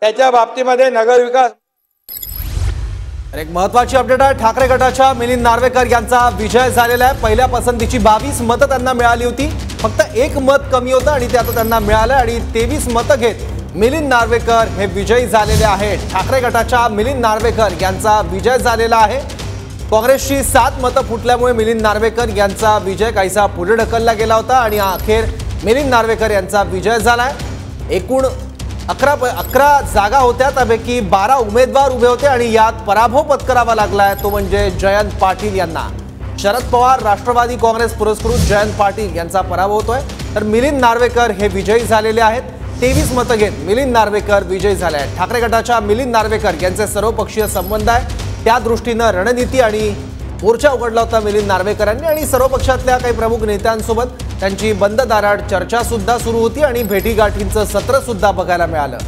त्याच्या बाबतीमध्ये नगरविकास। एक महत्त्वाची अपडेट आहे, ठाकरे गटाच्या मिलिंद नार्वेकर यांचा विजय झालेला आहे। पहिल्या पसंतीची 22 मतं त्यांना मिळाली होती, फक्त एक मत कमी होतं आणि ते आता त्यांना मिळालं आणि 23 मतं घेत मिलिंद नार्वेकर हे विजयी झालेले आहेत। ठाकरे गटाच्या मिलिंद नार्वेकर यांचा विजय झालेला आहे। काँग्रेसची 7 मतं फुटल्यामुळे मिलिंद नार्वेकर यांचा विजय काहीसा पुढे ढकलला गेला होता आणि अखेर मिलिंद नार्वेकर यांचा विजय झालाय। एकूण 11 जागा होत्या, त्यापैकी 12 उमेदवार उभे होते आणि यात पराभव पत्करावा लागलाय तो म्हणजे जयंत पाटील यांना। शरद पवार राष्ट्रवादी काँग्रेस पुरस्कृत जयंत पाटील यांचा पराभव होतोय, तर मिलिंद नार्वेकर हे विजयी झालेले आहेत। 23 मतं घेत मिलिंद नार्वेकर विजयी झाले आहेत। ठाकरे गटाच्या मिलिंद नार्वेकर यांचे सर्वपक्षीय संबंध आहे, त्या दृष्टीने रणनीती आणि मोर्चा उघडला होता मिलिंद नार्वेकरांनी आणि सर्व पक्षातल्या काही प्रमुख नेत्यांसोबत त्यांची बंद दारात चर्चा सुद्धा सुरू होती आणि भेटीगाठींचं सत्र सुद्धा बघायला मिळालं।